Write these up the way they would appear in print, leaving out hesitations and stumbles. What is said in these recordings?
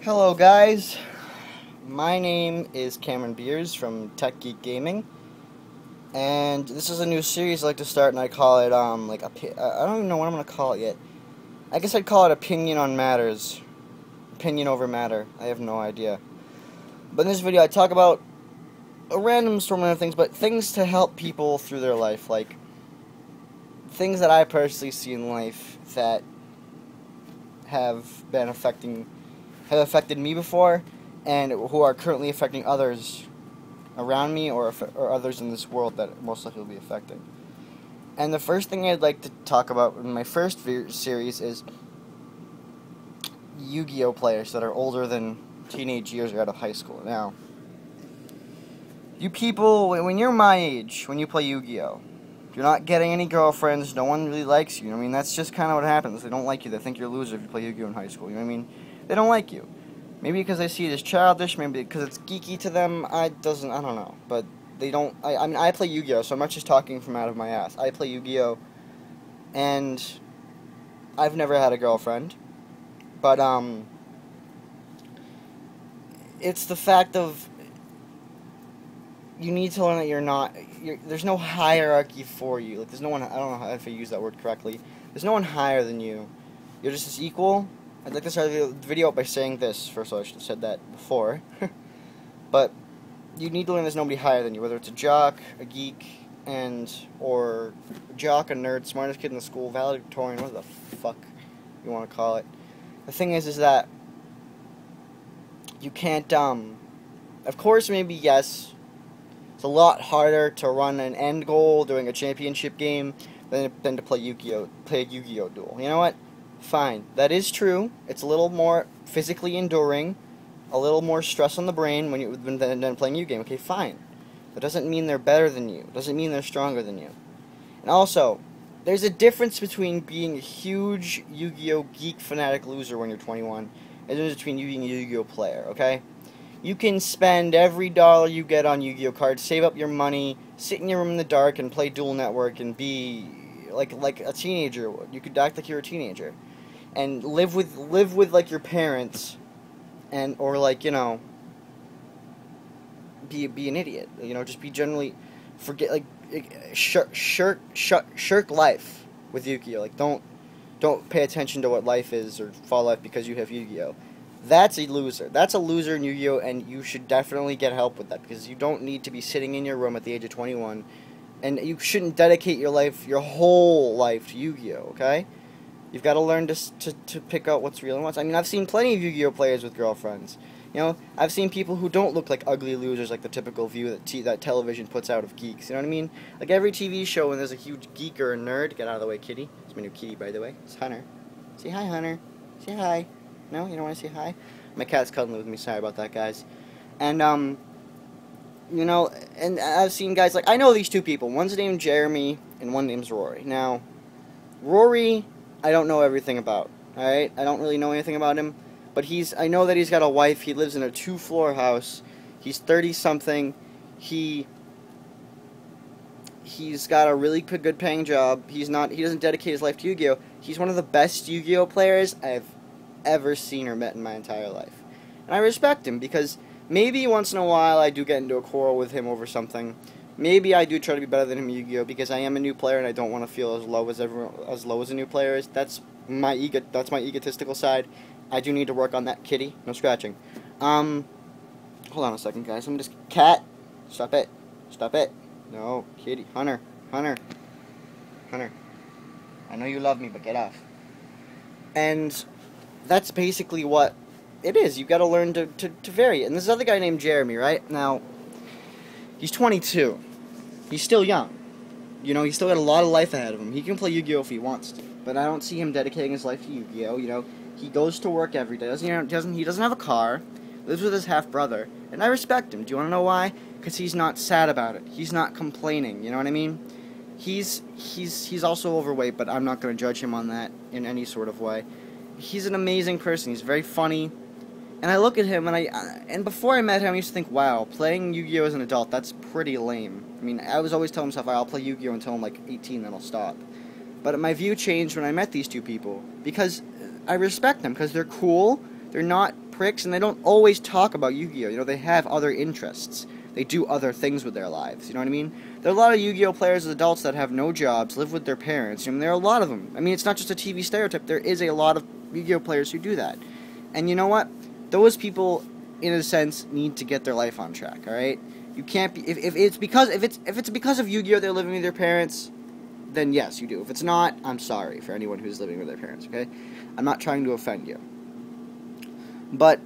Hello guys, my name is Cameron Beers from Tech Geek Gaming, and this is a new series I'd like to start, and I call it, I don't even know what I'm going to call it yet. I guess I'd call it Opinion on Matters. Opinion over matter. I have no idea. But in this video I talk about a random assortment of things, but things to help people through their life, like things that I personally see in life that have affected me before, and who are currently affecting others around me or others in this world that most likely will be affected. And the first thing I'd like to talk about in my first series is Yu-Gi-Oh players that are older than teenage years or out of high school. Now, you people, when you're my age, when you play Yu-Gi-Oh, you're not getting any girlfriends, no one really likes you. I mean, that's just kind of what happens. They don't like you. They think you're a loser if you play Yu-Gi-Oh in high school. You know what I mean? They don't like you. Maybe because they see it as childish, maybe because it's geeky to them. I don't know. But they don't. I mean, I play Yu-Gi-Oh, so I'm not just talking from out of my ass. I play Yu-Gi-Oh, and I've never had a girlfriend. But it's the fact of you need to learn that there's no hierarchy for you. Like, there's no one. I don't know if I use that word correctly. There's no one higher than you. You're just as equal. I'd like to start the video out by saying this. First of all, I should have said that before. But you need to learn there's nobody higher than you, whether it's a jock, a geek, or a jock, a nerd, smartest kid in the school, valedictorian, what the fuck you want to call it. The thing is that you can't, of course, maybe, yes, it's a lot harder to run an end goal during a championship game than to play a Yu-Gi-Oh duel. You know what? Fine, that is true. It's a little more physically enduring, a little more stress on the brain than playing Yu-Gi-Oh. Okay, fine. That doesn't mean they're better than you. It doesn't mean they're stronger than you. And also, there's a difference between being a huge Yu-Gi-Oh geek fanatic loser when you're 21, and there's between you being a Yu-Gi-Oh player. Okay, you can spend every dollar you get on Yu-Gi-Oh cards, save up your money, sit in your room in the dark, and play Duel Network, and be like a teenager would. You could act like you're a teenager, and live with like your parents, or like, you know, be an idiot. You know, just be generally shirk life with Yu-Gi-Oh. Like, don't pay attention to what life is or fall life because you have Yu-Gi-Oh. That's a loser. That's a loser in Yu-Gi-Oh, and you should definitely get help with that, because you don't need to be sitting in your room at the age of 21, and you shouldn't dedicate your whole life to Yu-Gi-Oh, okay? You've got to learn to pick out what's real and what's... I mean, I've seen plenty of Yu-Gi-Oh players with girlfriends. You know, I've seen people who don't look like ugly losers, like the typical view that television puts out of geeks. You know what I mean? Like, every TV show when there's a huge geek or a nerd... Get out of the way, kitty. It's my new kitty, by the way. It's Hunter. Say hi, Hunter. Say hi. No? You don't want to say hi? My cat's cuddling with me. Sorry about that, guys. And, you know, and I've seen guys like... I know these two people. One's named Jeremy, and one name's Rory. Now, Rory, I don't know everything about. Alright? I don't really know anything about him. But I know that he's got a wife. He lives in a 2-floor house. He's 30-something. He's got a really good paying job. He doesn't dedicate his life to Yu-Gi-Oh. He's one of the best Yu-Gi-Oh players I've ever seen or met in my entire life. And I respect him, because maybe once in a while I do get into a quarrel with him over something. Maybe I do try to be better than him in Yu-Gi-Oh, because I am a new player and I don't want to feel as low as a new player is. That's my egotistical side. I do need to work on that, kitty. No scratching. Hold on a second, guys. I'm just... Cat! Stop it. Stop it. No, kitty. Hunter. Hunter. Hunter. I know you love me, but get off. And that's basically what it is. You've got to learn to vary it. And this other guy named Jeremy, right? Now, he's 22. He's still young. You know, he's still got a lot of life ahead of him. He can play Yu-Gi-Oh if he wants to. But I don't see him dedicating his life to Yu-Gi-Oh, you know. He goes to work every day. He doesn't have a car. Lives with his half-brother. And I respect him. Do you want to know why? Because he's not sad about it. He's not complaining. You know what I mean? He's also overweight, but I'm not going to judge him on that in any sort of way. He's an amazing person. He's very funny. And I look at him, and before I met him, I used to think, wow, playing Yu-Gi-Oh as an adult, that's pretty lame. I mean, I was always telling myself, I'll play Yu-Gi-Oh until I'm like 18, then I'll stop. But my view changed when I met these two people, because I respect them, because they're cool, they're not pricks, and they don't always talk about Yu-Gi-Oh! You know, they have other interests. They do other things with their lives, you know what I mean? There are a lot of Yu-Gi-Oh! Players as adults that have no jobs, live with their parents. I mean, there are a lot of them. I mean, it's not just a TV stereotype. There is a lot of Yu-Gi-Oh! Players who do that. And you know what? Those people, in a sense, need to get their life on track, alright? You can't be... If it's because of Yu-Gi-Oh! They're living with their parents, then yes, you do. If it's not, I'm sorry for anyone who's living with their parents, okay? I'm not trying to offend you. But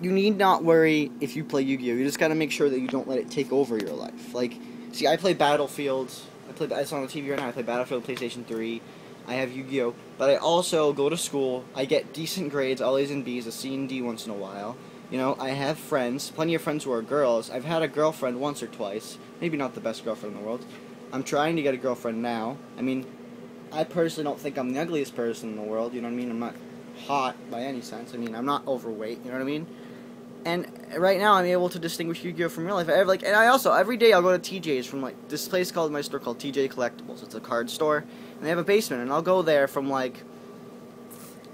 you need not worry if you play Yu-Gi-Oh! You just gotta make sure that you don't let it take over your life. Like, see, I play Battlefield. It's on the TV right now. I play Battlefield, PlayStation 3. I have Yu-Gi-Oh! But I also go to school. I get decent grades, all A's and B's, a C and D once in a while. You know, I have friends, plenty of friends who are girls. I've had a girlfriend once or twice. Maybe not the best girlfriend in the world. I'm trying to get a girlfriend now. I mean, I personally don't think I'm the ugliest person in the world, you know what I mean? I'm not hot by any sense. I mean, I'm not overweight, you know what I mean? And right now, I'm able to distinguish Yu-Gi-Oh! From real life. And I also, every day I'll go to TJ's from, like, this place called, my store called TJ Collectibles. It's a card store, and they have a basement, and I'll go there from, like,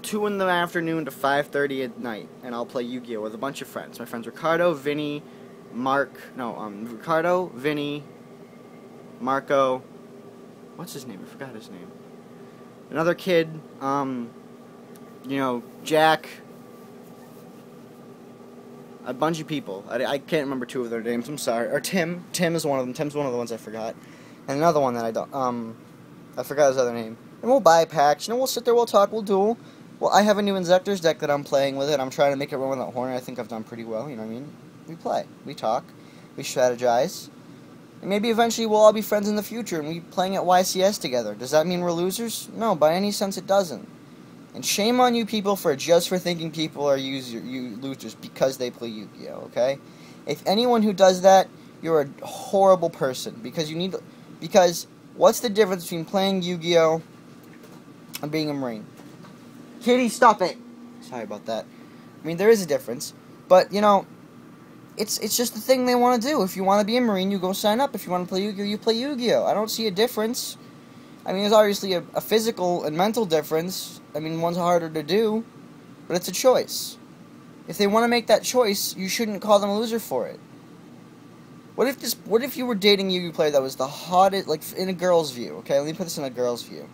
2 in the afternoon to 5:30 at night, and I'll play Yu-Gi-Oh! With a bunch of friends. My friends Ricardo, Vinny, Ricardo, Vinny, Marco, what's his name? I forgot his name. Another kid, you know, Jack, a bunch of people. I can't remember 2 of their names, I'm sorry. Or Tim. Tim is one of them. Tim's one of the ones I forgot. And another one that I don't, I forgot his other name. And we'll buy packs, you know, we'll sit there, we'll talk, we'll duel. Well, I have a new Inzectors deck that I'm playing with it. I'm trying to make it run without Hornet. I think I've done pretty well, you know what I mean? We play, we talk, we strategize. And maybe eventually we'll all be friends in the future and we'll be playing at YCS together. Does that mean we're losers? No, by any sense it doesn't. And shame on you people for thinking people are you losers because they play Yu-Gi-Oh, okay? If anyone who does that, you're a horrible person. Because what's the difference between playing Yu-Gi-Oh and being a Marine? Kitty, stop it! Sorry about that. I mean, there is a difference. But, you know, it's just the thing they want to do. If you want to be a Marine, you go sign up. If you want to play Yu-Gi-Oh, you play Yu-Gi-Oh. I don't see a difference. I mean, there's obviously a physical and mental difference. I mean, one's harder to do, but it's a choice. If they want to make that choice, you shouldn't call them a loser for it. What if you were dating a Yu-Gi-Oh player that was the hottest, like, in a girl's view, okay? Let me put this in a girl's view.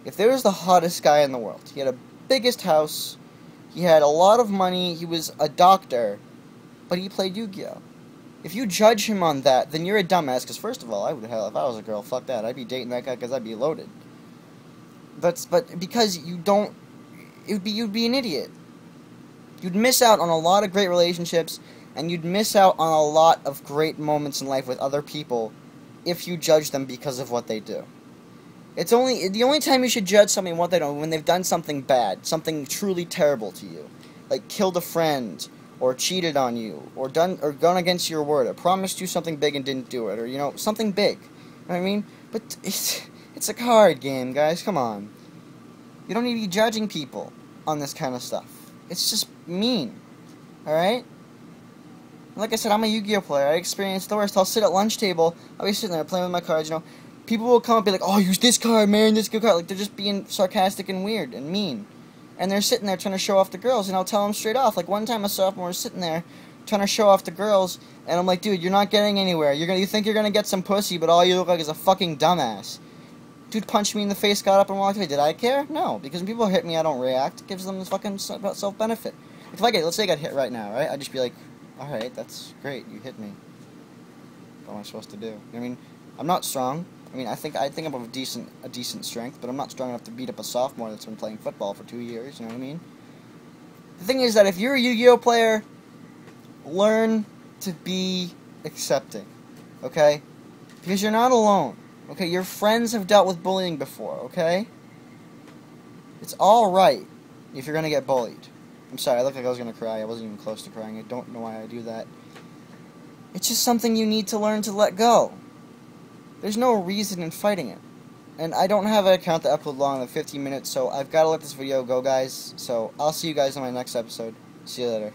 If there was the hottest guy in the world, he had a biggest house, he had a lot of money, he was a doctor, but he played Yu-Gi-Oh. If you judge him on that, then you're a dumbass, because first of all, if I was a girl, fuck that, I'd be dating that guy because I'd be loaded. But because you'd be an idiot. You'd miss out on a lot of great relationships, and you'd miss out on a lot of great moments in life with other people if you judge them because of what they do. The only time you should judge somebody what they do when they've done something bad, something truly terrible to you, like killed a friend, or cheated on you, or gone against your word, or promised you something big and didn't do it, or, you know, something big. You know what I mean? But it's a card game, guys, come on. You don't need to be judging people on this kind of stuff. It's just mean, alright? Like I said, I'm a Yu-Gi-Oh player. I experienced the worst. I'll sit at lunch table, I'll be sitting there playing with my cards, you know. People will come up and be like, oh, use this card, man, this good card. Like, they're just being sarcastic and weird and mean. And they're sitting there trying to show off the girls, and I'll tell them straight off. Like, one time a sophomore was sitting there trying to show off the girls, and I'm like, dude, you're not getting anywhere. You think you're gonna get some pussy, but all you look like is a fucking dumbass. Dude punched me in the face, got up and walked away. Did I care? No, because when people hit me, I don't react. It gives them this fucking self-benefit. Let's say I got hit right now, right? I'd just be like, alright, that's great, you hit me. What am I supposed to do? I mean, I'm not strong. I mean, I think I'm of a decent strength, but I'm not strong enough to beat up a sophomore that's been playing football for 2 years, you know what I mean? The thing is that if you're a Yu-Gi-Oh player, learn to be accepting, okay? Because you're not alone, okay? Your friends have dealt with bullying before, okay? It's alright if you're gonna get bullied. I'm sorry, I looked like I was gonna cry. I wasn't even close to crying. I don't know why I do that. It's just something you need to learn to let go. There's no reason in fighting it. And I don't have an account that upload longer than 15 minutes, so I've got to let this video go, guys. So I'll see you guys on my next episode. See you later.